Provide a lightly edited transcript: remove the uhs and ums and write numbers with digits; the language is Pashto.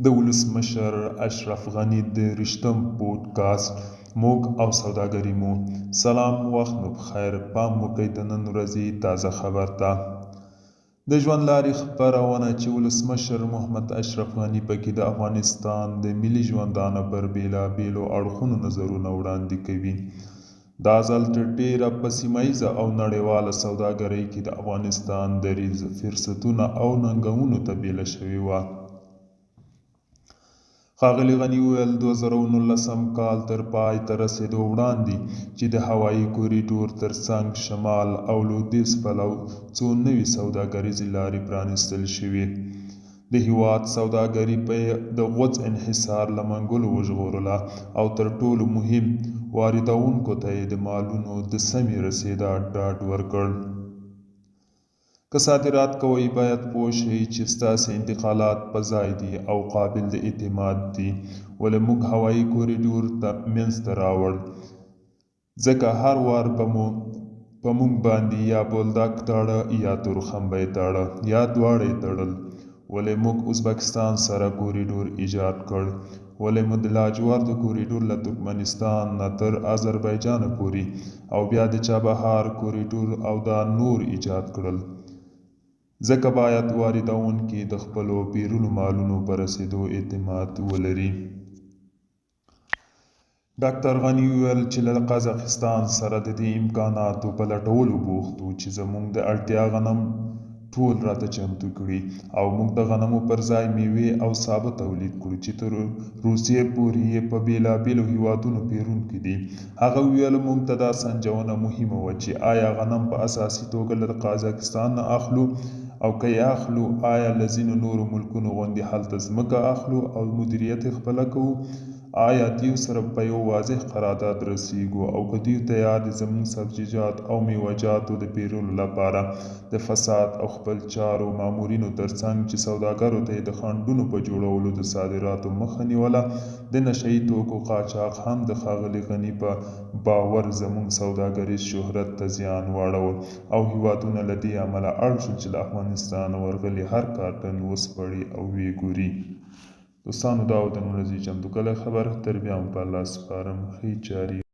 د ولسمشر اشرف غني د رښتم پودکاسټ موږ او سوداګري مو. سلام، وخت مو بخیر. پام وکړئ د نن ورځې تازه خبر ته. د ژوند لارې خپرونه چې ولسمشر محمد اشرف غني پکې د افغانستان د ملي ژوندانه پر بېلابېلو اړخونو نظرونه وړاندې کوي. دا ځل تر ډېره په سیمه ییزه او نړیواله سوداګرۍ کې د افغانستان دریځ، فرصتونه او ننګونو ته بیله شوې وه. ښاغلي غني وویل 2019 کال تر پای ته رسېدو وړاندې چې د هوایي کوریډور ترڅنګ شمال او لویدیځ پلو څو نوې سوداګریزې لارې پرانیستل شوې. د هېواد سوداګري په د غوڅ انحصار له منګولو وژغورله او تر ټولو مهم واردوونکو ته یې د مالونو د سمې رسېدا ډاډ ورکړ. که صادرات کوئ باید پوه شئ چې ستاسې انتقالات په ځای دي او قابل د اعتماد دي. ولې موږ هوایي کوریډور منځته راوړ؟ ځکه هر وار به مو په موږ باندې یا بولدک تاړه یا تورخم یې تاړه یا دواړه یې تړل. ولې موږ ازبکستان سره کوریډور ایجاد کړ؟ ولې مو د لاجوردو کوریډور له ترکمنستان نه تر آذربایجانه پورې او بیا د چابهار کوریډور او دا نور ایجاد کړل؟ ځکه باید واردوونکي د خپلو بیرونو مالونو په رسېدو اعتماد ولري. ډاکټر غني وویل چې له قزاقستان سره د دې امکاناتو په لټولو بوخت وو چې زموږ د اړتیا غنم ټول راته چمتو کړي او موږ د غنمو پر ځای میوې او سابه تولید کړو چې تر روسیې پورې یې په بېلابېلو هېوادونو پېرونکي دي. هغه وویل موږ ته دا سنجونه مهمه وه چې آیا غنم په اساسي توګه له قزاقستان نه اخلو او که یې اخلو آیا له ځینو نورو ملکونو غوندې هلته ځمکه اخلو او مدیریت یې خپله کوو؟ آیا دیو سره په یو واضح قرارداد رسیږو او که دوی تیار دي زموږ سبزیجات او میوهجاتو د پیرلو لپاره د فساد او خپل چارو مامورینو ترڅنګ چې سوداګرو ته یې د خنډونو په جوړولو د صادراتو مخه نیوله. د نشه یي توکو قاچاق هم د ښاغلي غني په باور زموږ سوداګریز شهرت ته زیان واړوه او هېوادونه له دې امله اړ شول چې له افغانستانه ورغلي هر کارټن وسپړي او ویې ګوري. دوستانو، دا و د نن ورځې چمتو کلی خبر. تر بیا مو په الله سپارم. ښې چارې